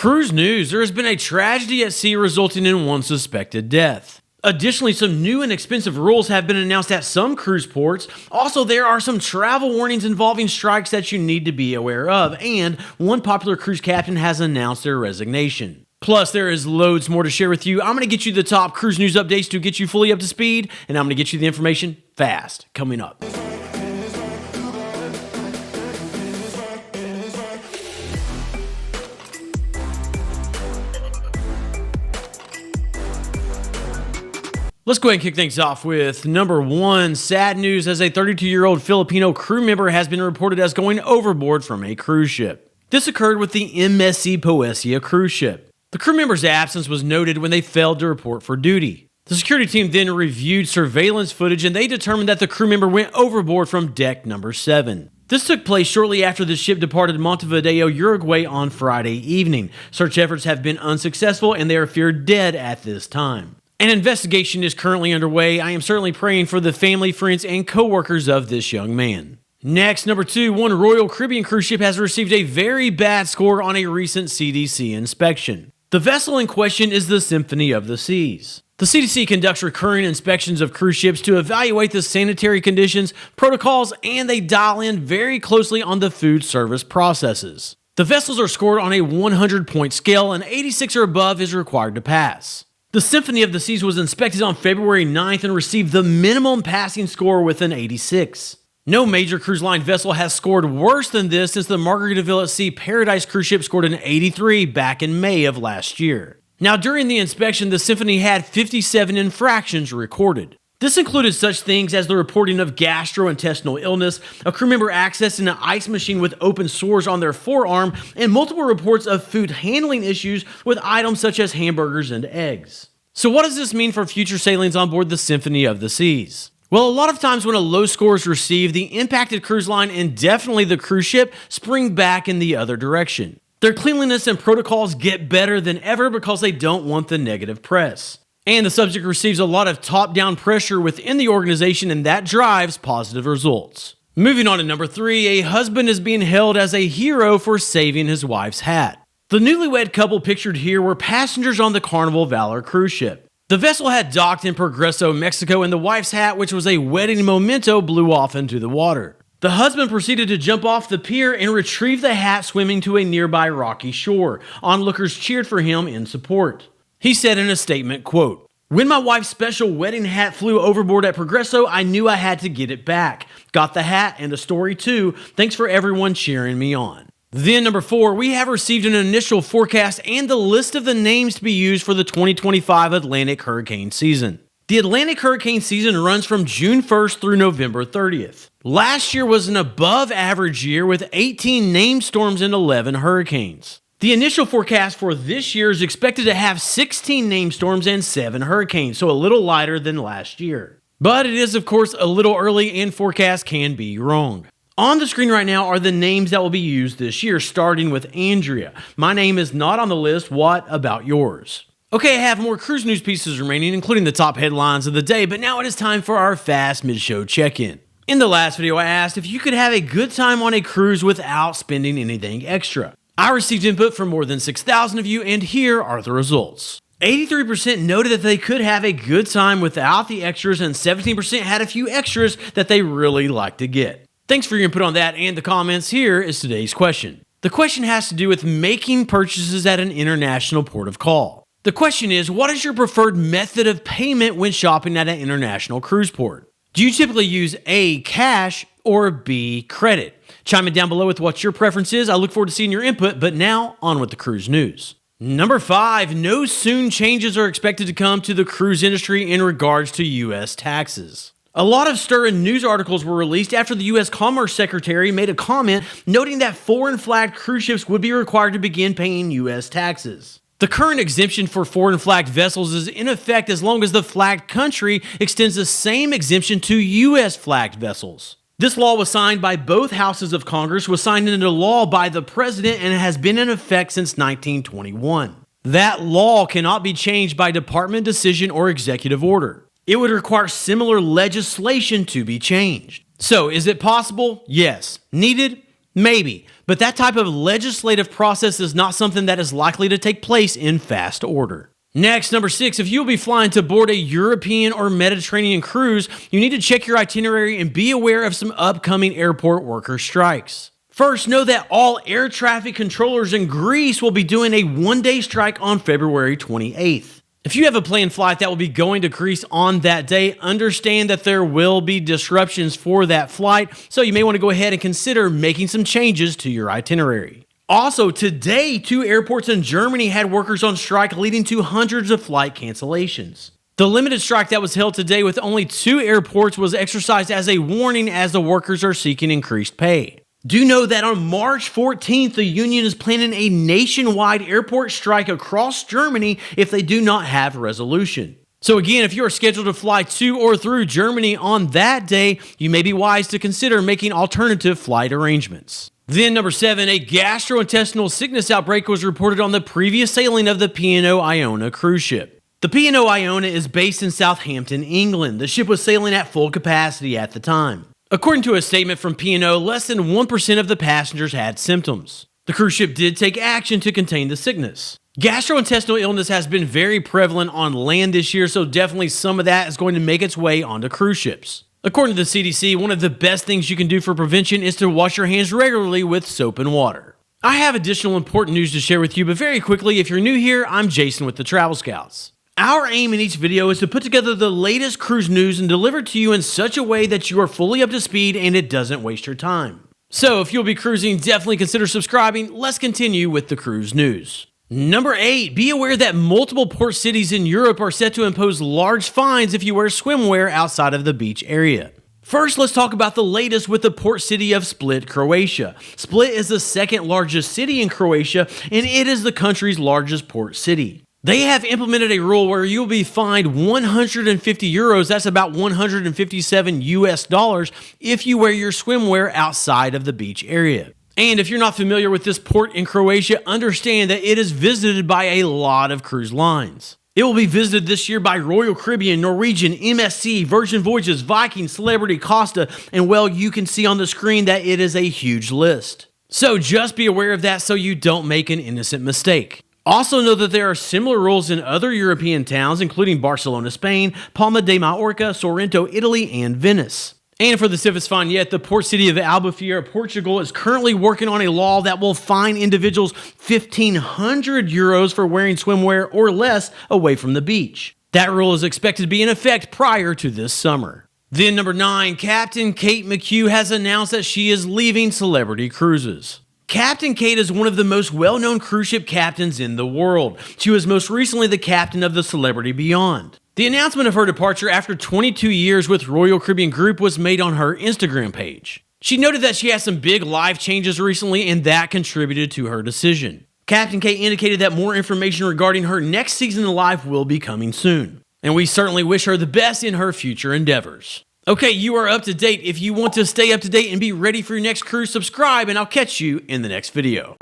Cruise news: there has been a tragedy at sea resulting in one suspected death. Additionally, some new and expensive rules have been announced at some cruise ports. Also, there are some travel warnings involving strikes that you need to be aware of, and one popular cruise captain has announced their resignation. Plus, there is loads more to share with you. I'm going to get you the top cruise news updates to get you fully up to speed, and I'm going to get you the information fast coming up. Let's go ahead and kick things off with number one. Sad news, as a 32-year-old Filipino crew member has been reported as going overboard from a cruise ship. This occurred with the 𝗵𝗄𝗃 𝗵𝗄𝗃𝗃 cruise ship. The crew member's absence was noted when they failed to report for duty. The security team then reviewed surveillance footage and they determined that the crew member went overboard from deck number 7. This took place shortly after the ship departed Montevideo, Uruguay on Friday evening. Search efforts have been unsuccessful and they are feared dead at this time. An investigation is currently underway. I am certainly praying for the family, friends, and co-workers of this young man. Next, number 2, one Royal Caribbean cruise ship has received a very bad score on a recent CDC inspection. The vessel in question is the 𝗵𝗇𝗏 of the Seas. The CDC conducts recurring inspections of cruise ships to evaluate the sanitary conditions, protocols, and they dial in very closely on the food service processes. The vessels are scored on a 100-point scale, and 86 or above is required to pass. The 𝗵𝗇𝗏 of the Seas was inspected on February 9th and received the minimum passing score with an 86. No major cruise line vessel has scored worse than this since the Margaritaville at Sea Paradise cruise ship scored an 83 back in May of last year. Now, during the inspection, the 𝗵𝗇𝗏 had 57 infractions recorded. This included such things as the reporting of gastrointestinal illness, a crew member accessing an ice machine with open sores on their forearm, and multiple reports of food handling issues with items such as hamburgers and eggs. So what does this mean for future sailings on board the 𝗵𝗇𝗏 of the Seas? Well, a lot of times when a low score is received, the impacted cruise line and definitely the cruise ship spring back in the other direction. Their cleanliness and protocols get better than ever because they don't want the negative press. And the subject receives a lot of top-down pressure within the organization, and that drives positive results. Moving on to number 3, a husband is being hailed as a hero for saving his wife's hat. The newlywed couple pictured here were passengers on the Carnival Valor cruise ship. The vessel had docked in Progreso, Mexico, and the wife's hat, which was a wedding memento, blew off into the water. The husband proceeded to jump off the pier and retrieve the hat swimming to a nearby rocky shore. Onlookers cheered for him in support. He said in a statement, quote, "When my wife's special wedding hat flew overboard at Progreso, I knew I had to get it back. Got the hat and the story too. Thanks for everyone cheering me on." Then number 4, we have received an initial forecast and the list of the names to be used for the 2025 Atlantic hurricane season. The Atlantic hurricane season runs from June 1st through November 30th. Last year was an above average year with 18 named storms and 11 hurricanes. The initial forecast for this year is expected to have 16 named storms and 7 hurricanes, so a little lighter than last year. But it is, of course, a little early and forecasts can be wrong. On the screen right now are the names that will be used this year, starting with Andrea. My name is not on the list. What about yours? Okay, I have more cruise news pieces remaining, including the top headlines of the day, but now it is time for our fast mid-show check-in. In the last video, I asked if you could have a good time on a cruise without spending anything extra. I received input from more than 6,000 of you, and here are the results. 83% noted that they could have a good time without the extras, and 17% had a few extras that they really like to get. Thanks for your input on that and the comments. Here is today's question. The question has to do with making purchases at an international port of call. The question is, what is your preferred method of payment when shopping at an international cruise port? Do you typically use A, cash, or B, credit? Chime in down below with what your preference is. I look forward to seeing your input, but now on with the cruise news. Number 5, no soon changes are expected to come to the cruise industry in regards to U.S. taxes. A lot of stir in news articles were released after the U.S. Commerce Secretary made a comment noting that foreign flagged cruise ships would be required to begin paying U.S. taxes. The current exemption for foreign flagged vessels is in effect as long as the flagged country extends the same exemption to U.S. flagged vessels. This law was signed by both houses of Congress, was signed into law by the president, and has been in effect since 1921. That law cannot be changed by department decision or executive order. It would require similar legislation to be changed. So, is it possible? Yes. Needed? Maybe, but that type of legislative process is not something that is likely to take place in fast order. Next, number 6, if you'll be flying to board a European or Mediterranean cruise, you need to check your itinerary and be aware of some upcoming airport worker strikes. First, know that all air traffic controllers in Greece will be doing a one-day strike on February 28th. If you have a planned flight that will be going to Greece on that day, understand that there will be disruptions for that flight, so you may want to go ahead and consider making some changes to your itinerary. Also, today, 2 airports in Germany had workers on strike, leading to hundreds of flight cancellations. The limited strike that was held today with only 2 airports was exercised as a warning as the workers are seeking increased pay. Do know that on March 14th, the union is planning a nationwide airport strike across Germany if they do not have resolution. So again, if you are scheduled to fly to or through Germany on that day, you may be wise to consider making alternative flight arrangements. Then number 7, a gastrointestinal sickness outbreak was reported on the previous sailing of the P&O Iona cruise ship. The P&O Iona is based in Southampton, England. The ship was sailing at full capacity at the time. According to a statement from P&O, less than 1% of the passengers had symptoms. The cruise ship did take action to contain the sickness. Gastrointestinal illness has been very prevalent on land this year, so definitely some of that is going to make its way onto cruise ships. According to the CDC, one of the best things you can do for prevention is to wash your hands regularly with soap and water. I have additional important news to share with you, but very quickly, if you're new here, I'm Jason with the Travel Scouts. Our aim in each video is to put together the latest cruise news and deliver it to you in such a way that you are fully up to speed and it doesn't waste your time. So if you'll be cruising, definitely consider subscribing. Let's continue with the cruise news. Number 8, be aware that multiple port cities in Europe are set to impose large fines if you wear swimwear outside of the beach area. First, let's talk about the latest with the port city of Split, Croatia. Split is the second largest city in Croatia, and it is the country's largest port city. They have implemented a rule where you'll be fined 150 euros, that's about 157 US dollars, if you wear your swimwear outside of the beach area. And if you're not familiar with this port in Croatia, understand that it is visited by a lot of cruise lines. It will be visited this year by Royal Caribbean, Norwegian, MSC, Virgin Voyages, Viking, Celebrity, Costa, and well, you can see on the screen that it is a huge list. So just be aware of that so you don't make an innocent mistake. Also know that there are similar rules in other European towns, including Barcelona, Spain, Palma de Mallorca, Sorrento, Italy, and Venice. And for the stiffest fine yet, the port city of Albufeira, Portugal, is currently working on a law that will fine individuals 1,500 euros for wearing swimwear or less away from the beach. That rule is expected to be in effect prior to this summer. Then number 9, Captain Kate McHugh has announced that she is leaving Celebrity Cruises. Captain Kate is one of the most well-known cruise ship captains in the world. She was most recently the captain of the Celebrity Beyond. The announcement of her departure after 22 years with Royal Caribbean Group was made on her Instagram page. She noted that she had some big life changes recently and that contributed to her decision. Captain Kate indicated that more information regarding her next season of life will be coming soon. And we certainly wish her the best in her future endeavors. Okay, you are up to date. If you want to stay up to date and be ready for your next cruise, subscribe and I'll catch you in the next video.